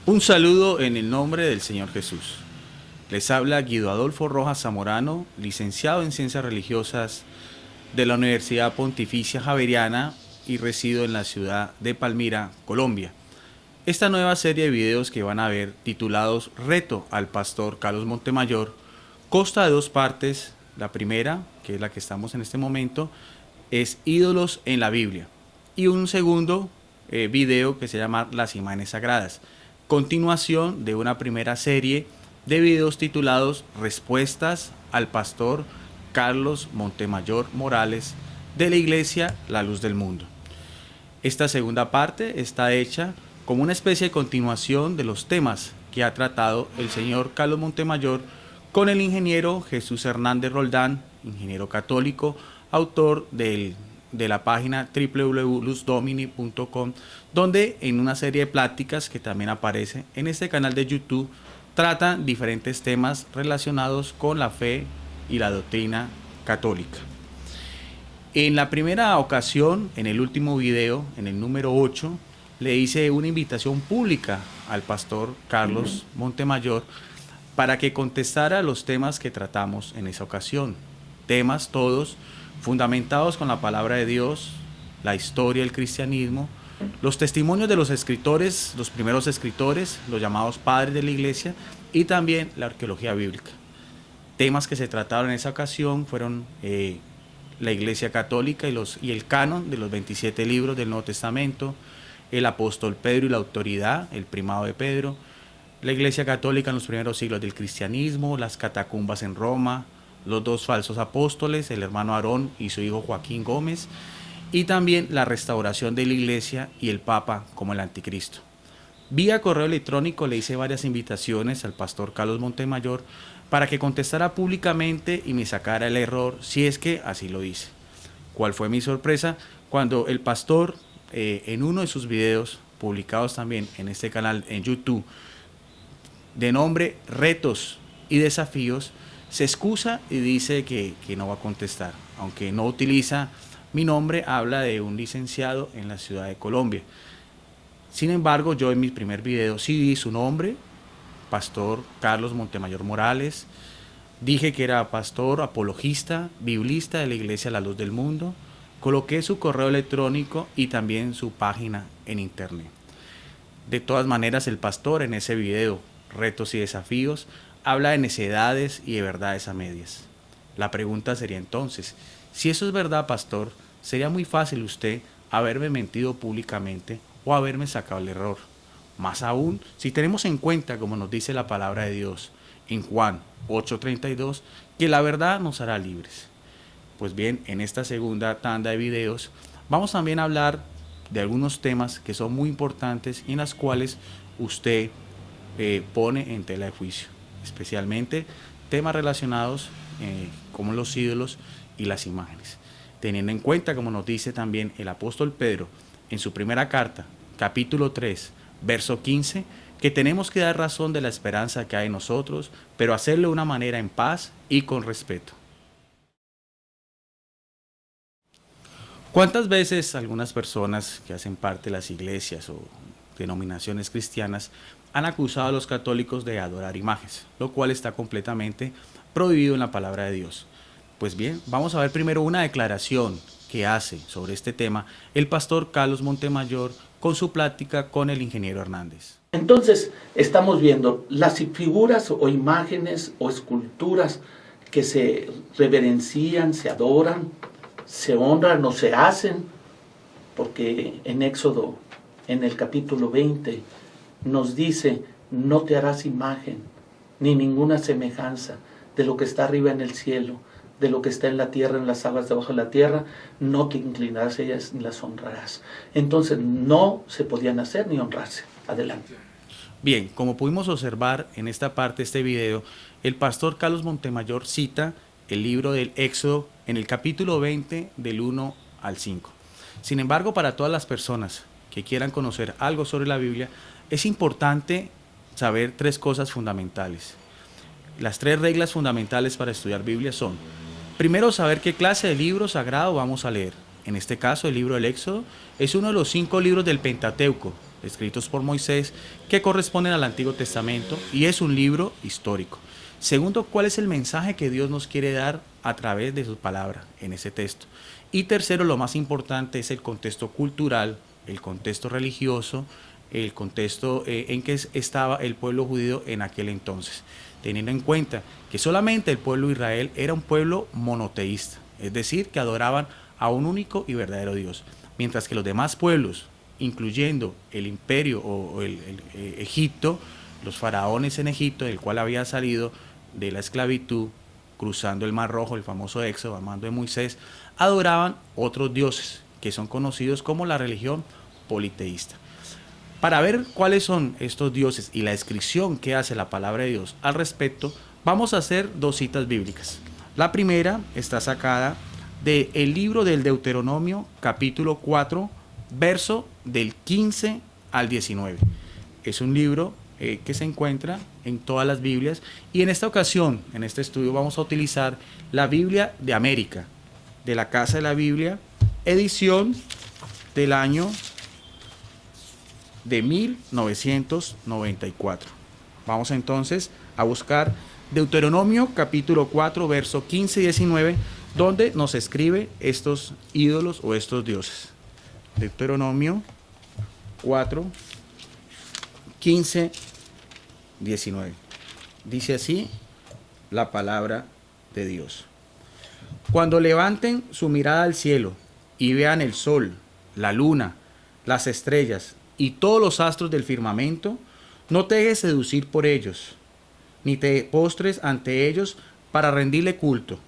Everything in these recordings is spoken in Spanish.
Un saludo en el nombre del Señor Jesús. Les habla Guido Adolfo Rojas Zamorano, licenciado en Ciencias Religiosas de la Universidad Pontificia Javeriana y resido en la ciudad de Palmira, Colombia. Esta nueva serie de videos que van a ver, titulados Reto al Pastor Carlos Montemayor, consta de dos partes. La primera, que es la que estamos en este momento, es Ídolos en la Biblia. Y un segundo video que se llama Las Imágenes Sagradas. Continuación de una primera serie de videos titulados Respuestas al Pastor Carlos Montemayor Morales de la Iglesia La Luz del Mundo. Esta segunda parte está hecha como una especie de continuación de los temas que ha tratado el señor Carlos Montemayor con el ingeniero Jesús Hernández Roldán, ingeniero católico, autor de la página www.luzdomini.com, donde en una serie de pláticas que también aparece en este canal de YouTube, tratan diferentes temas relacionados con la fe y la doctrina católica. En la primera ocasión, en el último video, en el número 8, le hice una invitación pública al pastor Carlos Montemayor para que contestara los temas que tratamos en esa ocasión. Temas todos fundamentados con la palabra de Dios, la historia del cristianismo, los testimonios de los escritores, los primeros escritores, los llamados padres de la iglesia, y también la arqueología bíblica. Temas que se trataron en esa ocasión fueron la Iglesia Católica y el canon de los 27 libros del Nuevo Testamento, el apóstol Pedro y la autoridad, el primado de Pedro, la Iglesia Católica en los primeros siglos del cristianismo, las catacumbas en Roma, los dos falsos apóstoles, el hermano Aarón y su hijo Joaquín Gómez, y también la restauración de la Iglesia y el Papa como el anticristo. Vía correo electrónico le hice varias invitaciones al pastor Carlos Montemayor para que contestara públicamente y me sacara el error si es que así lo hice. ¿Cuál fue mi sorpresa? Cuando el pastor en uno de sus videos publicados también en este canal en YouTube, de nombre Retos y Desafíos, se excusa y dice que no va a contestar, aunque no utiliza mi nombre, habla de un licenciado en la ciudad de Colombia. Sin embargo, yo en mi primer video sí di su nombre, pastor Carlos Montemayor Morales, dije que era pastor, apologista, biblista de la Iglesia La Luz del Mundo, coloqué su correo electrónico y también su página en internet. De todas maneras, el pastor en ese video, Retos y Desafíos, habla de necedades y de verdades a medias. La pregunta sería entonces, si eso es verdad, pastor, sería muy fácil usted haberme mentido públicamente o haberme sacado el error. Más aún, si tenemos en cuenta, como nos dice la palabra de Dios en Juan 8:32, que la verdad nos hará libres. Pues bien, en esta segunda tanda de videos vamos también a hablar de algunos temas que son muy importantes y en las cuales usted pone en tela de juicio, especialmente temas relacionados como los ídolos y las imágenes, teniendo en cuenta, como nos dice también el apóstol Pedro en su primera carta, capítulo 3, verso 15, que tenemos que dar razón de la esperanza que hay en nosotros, pero hacerlo de una manera en paz y con respeto. ¿Cuántas veces algunas personas que hacen parte de las iglesias o denominaciones cristianas han acusado a los católicos de adorar imágenes, lo cual está completamente prohibido en la palabra de Dios? Pues bien, vamos a ver primero una declaración que hace sobre este tema el pastor Carlos Montemayor con su plática con el ingeniero Hernández. Entonces, estamos viendo las figuras o imágenes o esculturas que se reverencian, se adoran, se honran o se hacen, porque en Éxodo, en el capítulo 20, nos dice, no te harás imagen, ni ninguna semejanza de lo que está arriba en el cielo, de lo que está en la tierra, en las aguas debajo de la tierra, no te inclinarás a ellas ni las honrarás. Entonces no se podían hacer ni honrarse. Adelante. Bien, como pudimos observar en esta parte de este video, el pastor Carlos Montemayor cita el libro del Éxodo en el capítulo 20 del 1 al 5. Sin embargo, para todas las personas que quieran conocer algo sobre la Biblia, es importante saber tres cosas fundamentales. Las tres reglas fundamentales para estudiar Biblia son: primero, saber qué clase de libro sagrado vamos a leer. En este caso, el libro del Éxodo es uno de los 5 libros del Pentateuco, escritos por Moisés, que corresponden al Antiguo Testamento y es un libro histórico. Segundo, ¿cuál es el mensaje que Dios nos quiere dar a través de su palabra en ese texto? Y tercero, lo más importante es el contexto cultural, el contexto religioso, el contexto en que estaba el pueblo judío en aquel entonces, teniendo en cuenta que solamente el pueblo de Israel era un pueblo monoteísta, es decir, que adoraban a un único y verdadero Dios, mientras que los demás pueblos, incluyendo el imperio o Egipto, los faraones en Egipto, del cual había salido de la esclavitud, cruzando el Mar Rojo, el famoso Éxodo, a mando de Moisés, adoraban otros dioses, que son conocidos como la religión politeísta. Para ver cuáles son estos dioses y la descripción que hace la palabra de Dios al respecto, vamos a hacer dos citas bíblicas. La primera está sacada del libro del Deuteronomio, capítulo 4, verso del 15 al 19. Es un libro que se encuentra en todas las Biblias y en esta ocasión, en este estudio, vamos a utilizar la Biblia de América, de la Casa de la Biblia, edición del año de 1994. Vamos entonces a buscar Deuteronomio capítulo 4, verso 15 y 19, donde nos escribe estos ídolos o estos dioses. Deuteronomio 4, 15, 19. Dice así la palabra de Dios. Cuando levanten su mirada al cielo y vean el sol, la luna, las estrellas y todos los astros del firmamento, no te dejes seducir por ellos, ni te postres ante ellos para rendirle culto,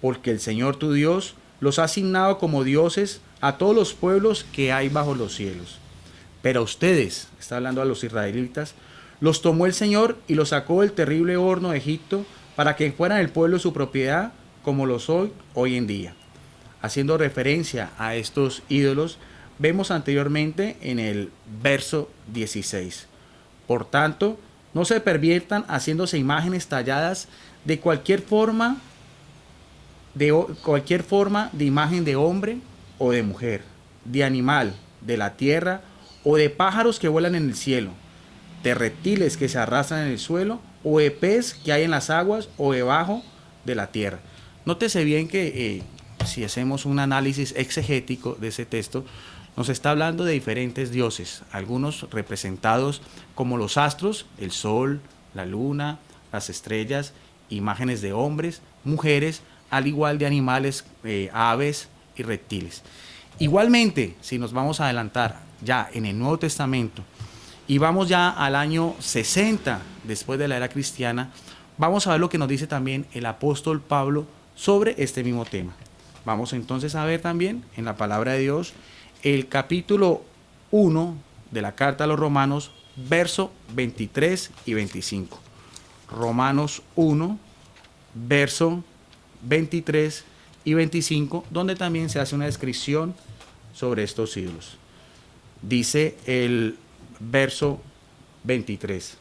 porque el Señor tu Dios los ha asignado como dioses a todos los pueblos que hay bajo los cielos. Pero a ustedes, está hablando a los israelitas, los tomó el Señor y los sacó del terrible horno de Egipto para que fueran el pueblo de su propiedad, como lo soy hoy en día. Haciendo referencia a estos ídolos, vemos anteriormente en el verso 16. Por tanto, no se perviertan haciéndose imágenes talladas de cualquier forma de imagen de hombre o de mujer, de animal, de la tierra o de pájaros que vuelan en el cielo, de reptiles que se arrastran en el suelo o de pez que hay en las aguas o debajo de la tierra. Nótese bien que si hacemos un análisis exegético de ese texto, nos está hablando de diferentes dioses, algunos representados como los astros, el sol, la luna, las estrellas, imágenes de hombres, mujeres, al igual de animales, aves y reptiles. Igualmente, si nos vamos a adelantar ya en el Nuevo Testamento y vamos ya al año 60 después de la era cristiana, vamos a ver lo que nos dice también el apóstol Pablo sobre este mismo tema. Vamos entonces a ver también en la palabra de Dios el capítulo 1 de la carta a los Romanos, verso 23 y 25. Romanos 1, verso 23 y 25, donde también se hace una descripción sobre estos ídolos. Dice el verso 23,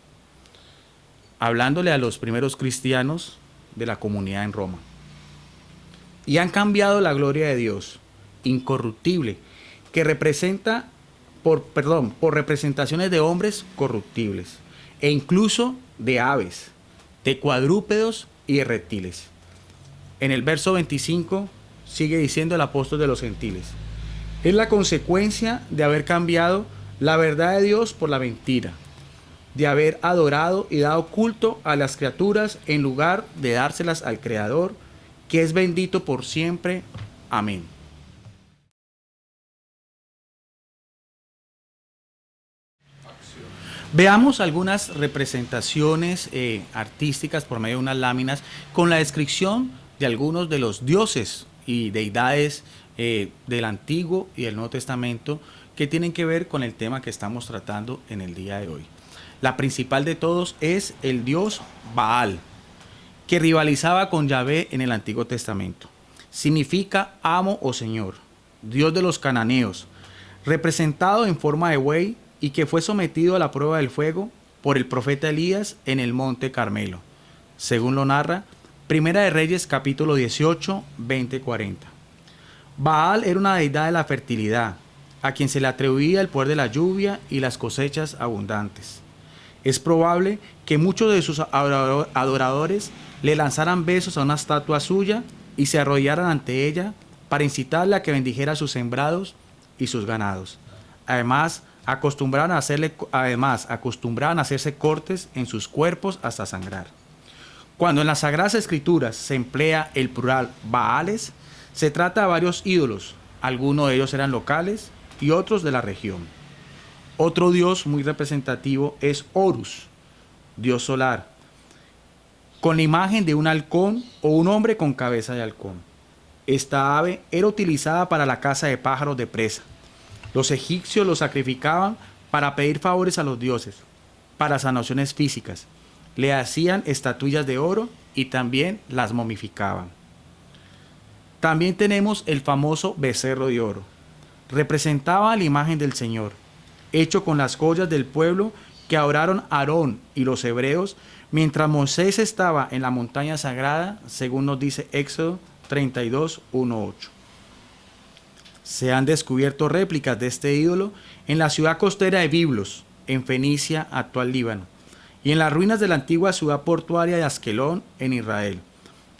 hablándole a los primeros cristianos de la comunidad en Roma. Y han cambiado la gloria de Dios, incorruptible, que representa por representaciones de hombres corruptibles, e incluso de aves, de cuadrúpedos y de reptiles. En el verso 25 sigue diciendo el apóstol de los gentiles: es la consecuencia de haber cambiado la verdad de Dios por la mentira, de haber adorado y dado culto a las criaturas en lugar de dárselas al Creador, que es bendito por siempre. Amén. Veamos algunas representaciones artísticas por medio de unas láminas con la descripción de algunos de los dioses y deidades del Antiguo y del Nuevo Testamento que tienen que ver con el tema que estamos tratando en el día de hoy. La principal de todos es el dios Baal, que rivalizaba con Yahvé en el Antiguo Testamento. Significa amo o señor, dios de los cananeos, representado en forma de buey y que fue sometido a la prueba del fuego por el profeta Elías en el monte Carmelo, según lo narra Primera de Reyes capítulo 18, 20-40. Baal era una deidad de la fertilidad, a quien se le atribuía el poder de la lluvia y las cosechas abundantes. Es probable que muchos de sus adoradores le lanzaran besos a una estatua suya y se arrodillaran ante ella para incitarle a que bendijera sus sembrados y sus ganados. Además, acostumbraban a hacerse cortes en sus cuerpos hasta sangrar. Cuando en las Sagradas Escrituras se emplea el plural Baales, se trata de varios ídolos. Algunos de ellos eran locales y otros de la región. Otro dios muy representativo es Horus, dios solar, con la imagen de un halcón o un hombre con cabeza de halcón. Esta ave era utilizada para la caza de pájaros de presa. Los egipcios lo sacrificaban para pedir favores a los dioses, para sanaciones físicas. Le hacían estatuillas de oro y también las momificaban. También tenemos el famoso becerro de oro. Representaba la imagen del Señor, hecho con las joyas del pueblo que adoraron Aarón y los hebreos mientras Moisés estaba en la montaña sagrada, según nos dice Éxodo 32, 1-8. Se han descubierto réplicas de este ídolo en la ciudad costera de Biblos, en Fenicia, actual Líbano, y en las ruinas de la antigua ciudad portuaria de Asquelón, en Israel,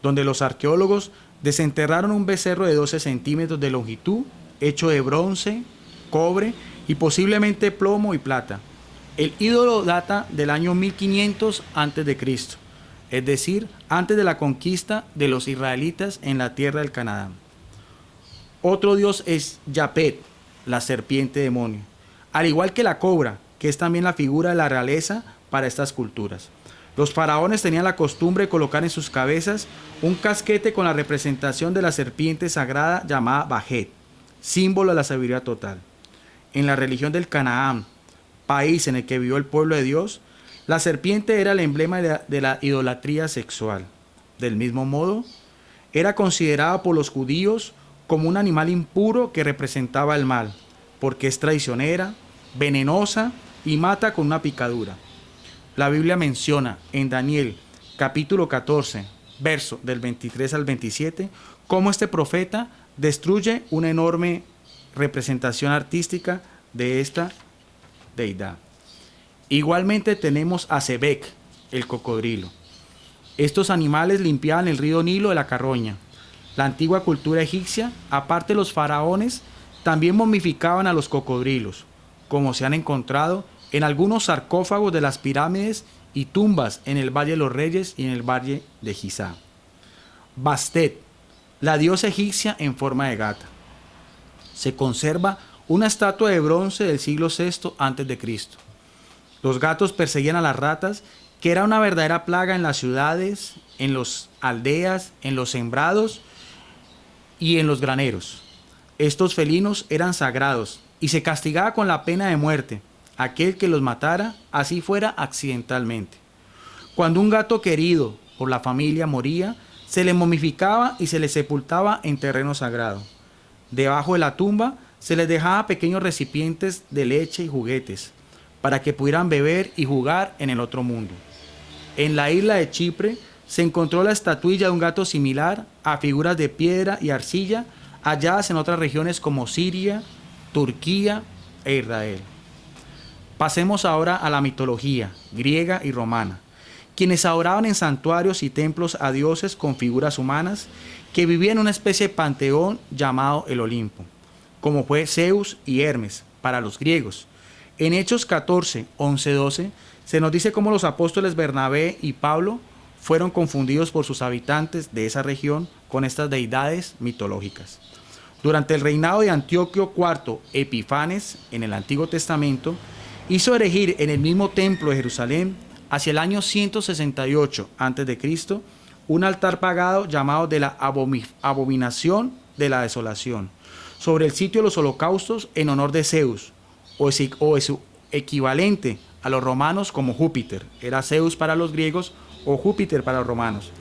donde los arqueólogos desenterraron un becerro de 12 centímetros de longitud, hecho de bronce, cobre y posiblemente plomo y plata. El ídolo data del año 1500 a.C., es decir, antes de la conquista de los israelitas en la tierra del Canaán. Otro dios es Yapet, la serpiente demonio, al igual que la cobra, que es también la figura de la realeza para estas culturas. Los faraones tenían la costumbre de colocar en sus cabezas un casquete con la representación de la serpiente sagrada llamada Bajet, símbolo de la sabiduría total. En la religión del Canaán, país en el que vivió el pueblo de Dios, la serpiente era el emblema de la idolatría sexual. Del mismo modo, era considerada por los judíos como un animal impuro que representaba el mal, porque es traicionera, venenosa y mata con una picadura. La Biblia menciona en Daniel capítulo 14, verso del 23 al 27, cómo este profeta destruye una enorme representación artística de esta deidad. Igualmente tenemos a Sebek, el cocodrilo. Estos animales limpiaban el río Nilo de la carroña. La antigua cultura egipcia, aparte de los faraones, también momificaban a los cocodrilos, como se han encontrado en algunos sarcófagos de las pirámides y tumbas en el Valle de los Reyes y en el Valle de Giza. Bastet, la diosa egipcia en forma de gata. Se conserva una estatua de bronce del siglo VI a.C. Los gatos perseguían a las ratas, que era una verdadera plaga en las ciudades, en las aldeas, en los sembrados y en los graneros. Estos felinos eran sagrados y se castigaba con la pena de muerte aquel que los matara, así fuera accidentalmente. Cuando un gato querido por la familia moría, se le momificaba y se le sepultaba en terreno sagrado. Debajo de la tumba se les dejaba pequeños recipientes de leche y juguetes para que pudieran beber y jugar en el otro mundo. En la isla de Chipre se encontró la estatuilla de un gato similar a figuras de piedra y arcilla halladas en otras regiones como Siria, Turquía e Israel. Pasemos ahora a la mitología griega y romana, quienes adoraban en santuarios y templos a dioses con figuras humanas que vivían en una especie de panteón llamado el Olimpo, como fue Zeus y Hermes para los griegos. En Hechos 14, 11, 12, se nos dice cómo los apóstoles Bernabé y Pablo fueron confundidos por sus habitantes de esa región con estas deidades mitológicas. Durante el reinado de Antíoco IV Epifanes, en el Antiguo Testamento, hizo erigir en el mismo templo de Jerusalén, hacia el año 168 a.C., un altar pagano llamado de la abominación de la desolación, sobre el sitio de los holocaustos en honor de Zeus, o su equivalente a los romanos como Júpiter, era Zeus para los griegos o Júpiter para los romanos,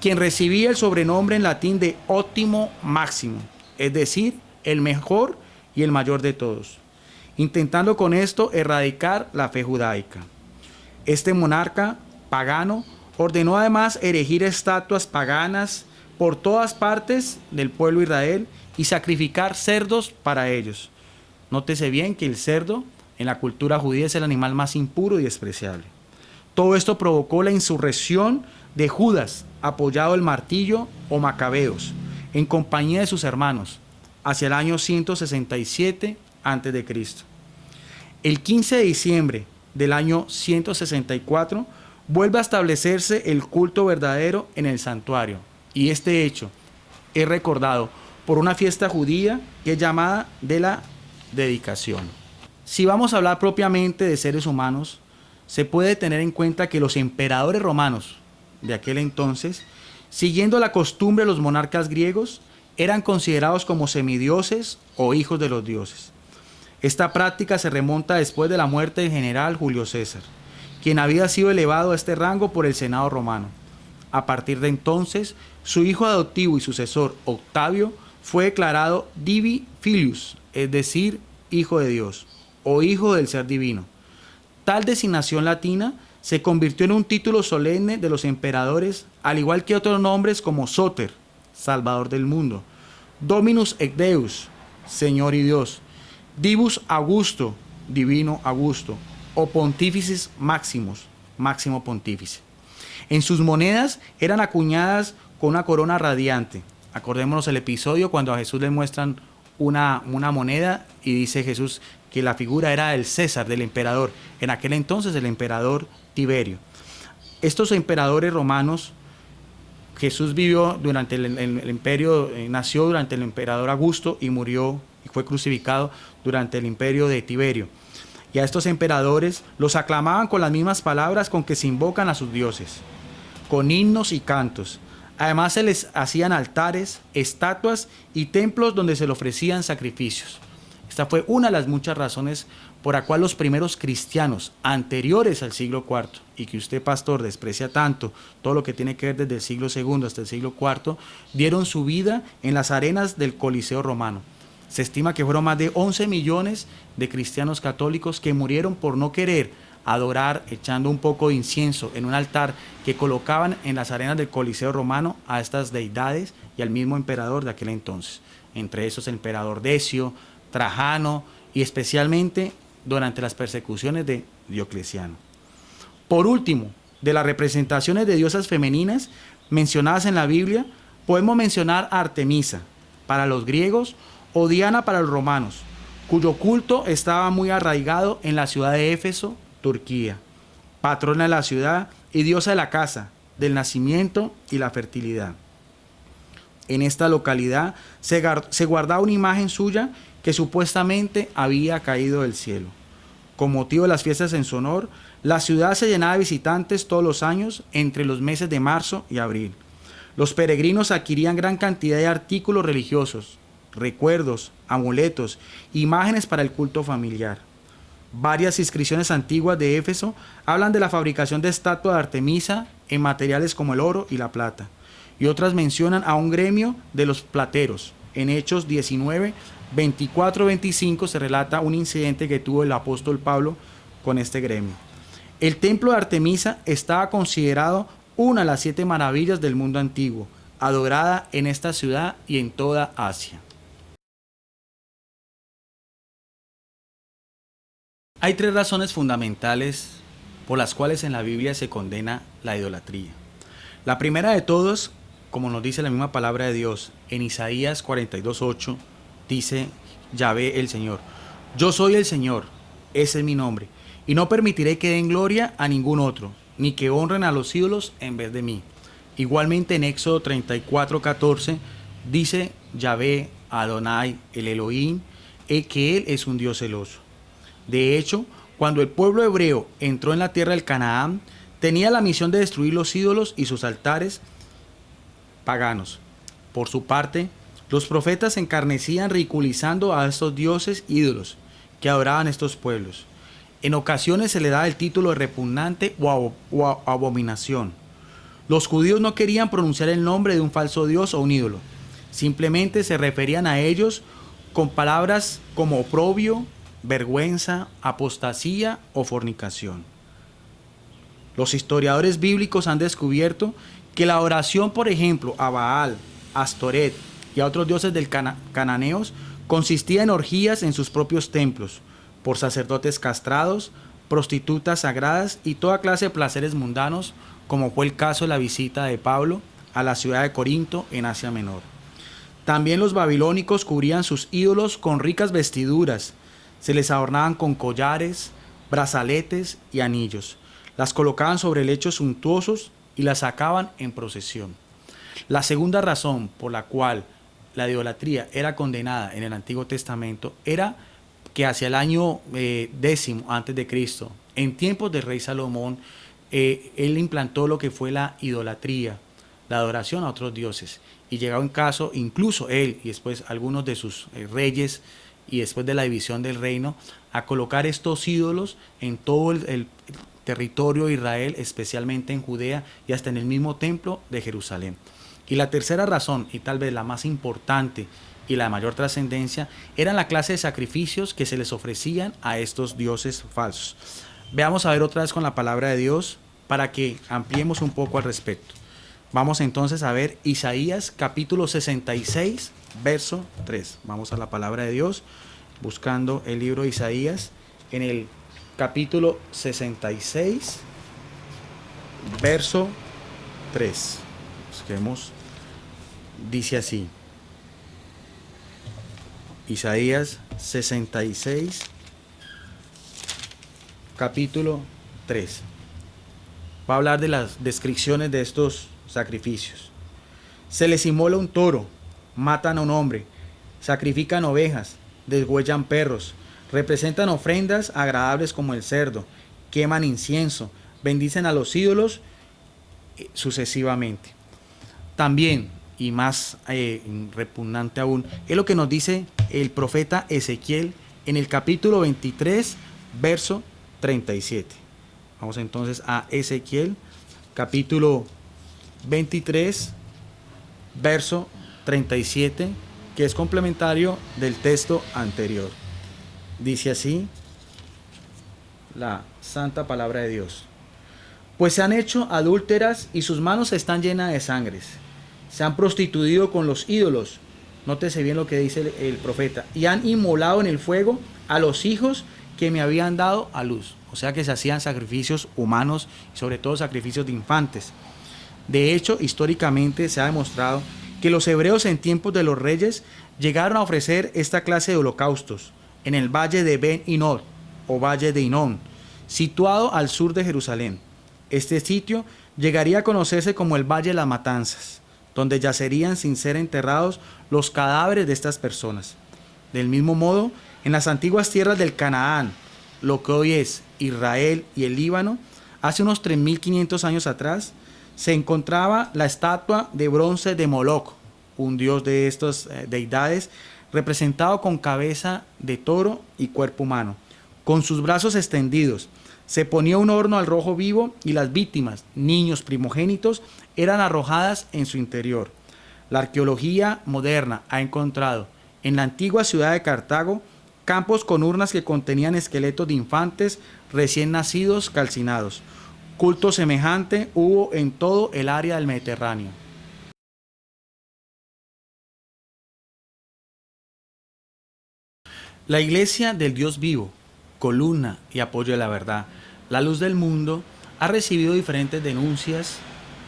quien recibía el sobrenombre en latín de Óptimo Máximo, es decir, el mejor y el mayor de todos, intentando con esto erradicar la fe judaica. Este monarca pagano ordenó además erigir estatuas paganas por todas partes del pueblo de Israel y sacrificar cerdos para ellos. Nótese bien que el cerdo en la cultura judía es el animal más impuro y despreciable. Todo esto provocó la insurrección de Judas, apoyado el martillo o Macabeos, en compañía de sus hermanos, hacia el año 167 a.C. El 15 de diciembre del año 164 vuelve a establecerse el culto verdadero en el santuario, y este hecho es recordado por una fiesta judía que es llamada de la dedicación. Si vamos a hablar propiamente de seres humanos, se puede tener en cuenta que los emperadores romanos de aquel entonces, siguiendo la costumbre de los monarcas griegos, eran considerados como semidioses o hijos de los dioses. Esta práctica se remonta después de la muerte del general Julio César, quien había sido elevado a este rango por el Senado romano. A partir de entonces, su hijo adoptivo y sucesor, Octavio, fue declarado Divi Filius, es decir, hijo de Dios, o hijo del ser divino. Tal designación latina se convirtió en un título solemne de los emperadores, al igual que otros nombres como Soter, Salvador del mundo, Dominus et Deus, Señor y Dios, Divus Augusto, Divino Augusto, o Pontificis Maximus, Máximo Pontífice. En sus monedas eran acuñadas con una corona radiante. Acordémonos el episodio cuando a Jesús le muestran una moneda y dice Jesús que la figura era del César, del emperador, en aquel entonces el emperador Tiberio. Estos emperadores romanos, Jesús vivió durante el imperio, nació durante el emperador Augusto y murió y fue crucificado durante el imperio de Tiberio. Y a estos emperadores los aclamaban con las mismas palabras con que se invocan a sus dioses, con himnos y cantos. Además se les hacían altares, estatuas y templos donde se le ofrecían sacrificios. Esta fue una de las muchas razones por la cual los primeros cristianos anteriores al siglo IV, y que usted, pastor, desprecia tanto todo lo que tiene que ver desde el siglo II hasta el siglo IV, dieron su vida en las arenas del Coliseo romano. Se estima que fueron más de 11 millones de cristianos católicos que murieron por no querer adorar echando un poco de incienso en un altar que colocaban en las arenas del Coliseo romano a estas deidades y al mismo emperador de aquel entonces. Entre esos el emperador Decio, Trajano y especialmente durante las persecuciones de Diocleciano. Por último, de las representaciones de diosas femeninas mencionadas en la Biblia, podemos mencionar a Artemisa para los griegos o Diana para los romanos, cuyo culto estaba muy arraigado en la ciudad de Éfeso, Turquía, patrona de la ciudad y diosa de la casa, del nacimiento y la fertilidad. En esta localidad se guardaba una imagen suya que supuestamente había caído del cielo. Con motivo de las fiestas en su honor, la ciudad se llenaba de visitantes todos los años entre los meses de marzo y abril. Los peregrinos adquirían gran cantidad de artículos religiosos, recuerdos, amuletos, imágenes para el culto familiar. Varias inscripciones antiguas de Éfeso hablan de la fabricación de estatuas de Artemisa en materiales como el oro y la plata, y otras mencionan a un gremio de los plateros. En Hechos 19, 24-25 se relata un incidente que tuvo el apóstol Pablo con este gremio. El templo de Artemisa estaba considerado una de las 7 maravillas del mundo antiguo, adorada en esta ciudad y en toda Asia. Hay 3 razones fundamentales por las cuales en la Biblia se condena la idolatría. La primera de todos, como nos dice la misma palabra de Dios, en Isaías 42:8, dice Yahvé el Señor: yo soy el Señor, ese es mi nombre, y no permitiré que den gloria a ningún otro, ni que honren a los ídolos en vez de mí. Igualmente en Éxodo 34:14 dice Yahvé Adonai el Elohim, que Él es un Dios celoso. De hecho, cuando el pueblo hebreo entró en la tierra del Canaán, tenía la misión de destruir los ídolos y sus altares paganos. Por su parte, los profetas se encarnecían ridiculizando a estos dioses ídolos que adoraban estos pueblos. En ocasiones se le da el título de repugnante o abominación. Los judíos no querían pronunciar el nombre de un falso dios o un ídolo. Simplemente se referían a ellos con palabras como oprobio, vergüenza, apostasía o fornicación. Los historiadores bíblicos han descubierto que la oración, por ejemplo, a Baal, Astoret y a otros dioses del cananeos Consistía en orgías en sus propios templos, por sacerdotes castrados, prostitutas sagradas y toda clase de placeres mundanos, como fue el caso de la visita de Pablo a la ciudad de Corinto en Asia Menor. También los babilónicos cubrían sus ídolos con ricas vestiduras, se les adornaban con collares, brazaletes y anillos, las colocaban sobre lechos suntuosos y las sacaban en procesión. La segunda razón por la cual la idolatría era condenada en el Antiguo Testamento era que hacia el año 10 antes de Cristo, en tiempos del rey Salomón, él implantó lo que fue la idolatría, la adoración a otros dioses, y llegaba en caso, incluso él y después algunos de sus reyes, y después de la división del reino, a colocar estos ídolos en todo el territorio de Israel, especialmente en Judea y hasta en el mismo templo de Jerusalén. Y la tercera razón, y tal vez la más importante y la mayor trascendencia, eran la clase de sacrificios que se les ofrecían a estos dioses falsos. Veamos a ver otra vez con la palabra de Dios para que ampliemos un poco al respecto. Vamos entonces a ver Isaías capítulo 66, verso 3. Vamos a la palabra de Dios, buscando el libro de Isaías en el capítulo 66, verso 3. Busquemos, dice así. Isaías 66, capítulo 3. Va a hablar de las descripciones de estos sacrificios. Se les inmola un toro, matan a un hombre, sacrifican ovejas, deshuellan perros, representan ofrendas agradables como el cerdo, queman incienso, bendicen a los ídolos sucesivamente. También, y más repugnante aún, es lo que nos dice el profeta Ezequiel en el capítulo 23, verso 37. Vamos entonces a Ezequiel, capítulo 23, verso 37, que es complementario del texto anterior. Dice así la santa palabra de Dios. Pues se han hecho adúlteras y sus manos están llenas de sangres. Se han prostituido con los ídolos. Nótese bien lo que dice el profeta. Y han inmolado en el fuego a los hijos que me habían dado a luz. O sea que se hacían sacrificios humanos y sobre todo sacrificios de infantes. De hecho, históricamente se ha demostrado que los hebreos en tiempos de los reyes llegaron a ofrecer esta clase de holocaustos en el valle de Ben Hinnom o valle de Hinnom, situado al sur de Jerusalén. Este sitio llegaría a conocerse como el Valle de las Matanzas, donde yacerían sin ser enterrados los cadáveres de estas personas. Del mismo modo, en las antiguas tierras del Canaán, lo que hoy es Israel y el Líbano, hace unos 3.500 años atrás, se encontraba la estatua de bronce de Moloch, un dios de estas deidades, representado con cabeza de toro y cuerpo humano, con sus brazos extendidos. Se ponía un horno al rojo vivo y las víctimas, niños primogénitos, eran arrojadas en su interior. La arqueología moderna ha encontrado en la antigua ciudad de Cartago campos con urnas que contenían esqueletos de infantes recién nacidos calcinados. Culto semejante hubo en todo el área del Mediterráneo. La iglesia del Dios vivo, columna y apoyo de la verdad, la luz del mundo, ha recibido diferentes denuncias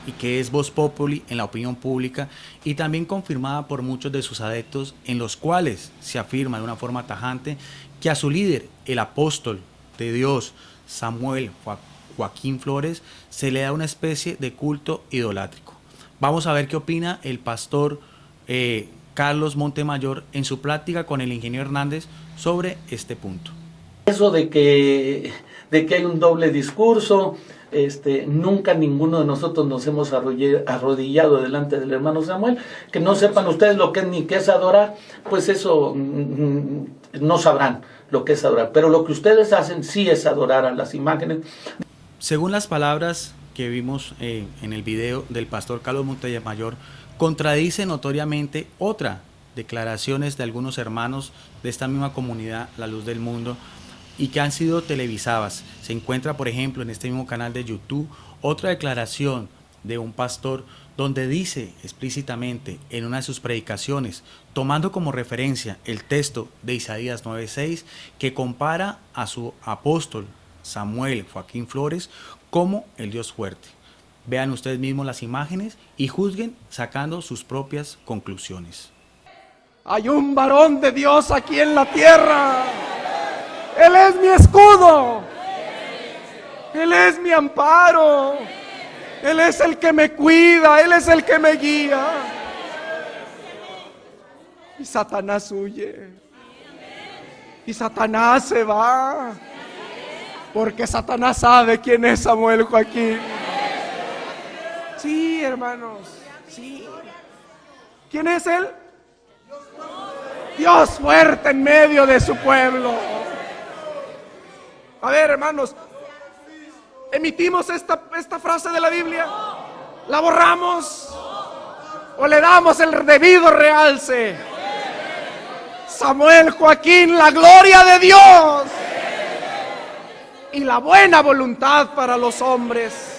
y que es voz populi en la opinión pública y también confirmada por muchos de sus adeptos, en los cuales se afirma de una forma tajante que a su líder, el apóstol de Dios, Samuel Joaquín Flores, se le da una especie de culto idolátrico. Vamos a ver qué opina el pastor Carlos Montemayor en su plática con el ingeniero Hernández sobre este punto. Eso de que hay un doble discurso, nunca ninguno de nosotros nos hemos arrodillado delante del hermano Samuel. Que no sepan ustedes lo que es ni qué es adorar, pues eso no sabrán lo que es adorar. Pero lo que ustedes hacen sí es adorar a las imágenes. Según las palabras que vimos en el video del pastor Carlos Montemayor, contradice notoriamente otras declaraciones de algunos hermanos de esta misma comunidad, La Luz del Mundo, y que han sido televisadas. Se encuentra, por ejemplo, en este mismo canal de YouTube, otra declaración de un pastor donde dice explícitamente en una de sus predicaciones, tomando como referencia el texto de Isaías 9:6, que compara a su apóstol Samuel Joaquín Flores como el Dios fuerte. Vean ustedes mismos las imágenes y juzguen sacando sus propias conclusiones. Hay un varón de Dios aquí en la tierra. Él es mi escudo. Él es mi amparo. Él es el que me cuida. Él es el que me guía. Y Satanás huye. Y Satanás se va. Porque Satanás sabe quién es Samuel Joaquín. Sí, hermanos. Sí. ¿Quién es él? Dios fuerte en medio de su pueblo. A ver, hermanos, ¿emitimos esta frase de la Biblia? ¿La borramos? ¿O le damos el debido realce? Samuel Joaquín, la gloria de Dios y la buena voluntad para los hombres.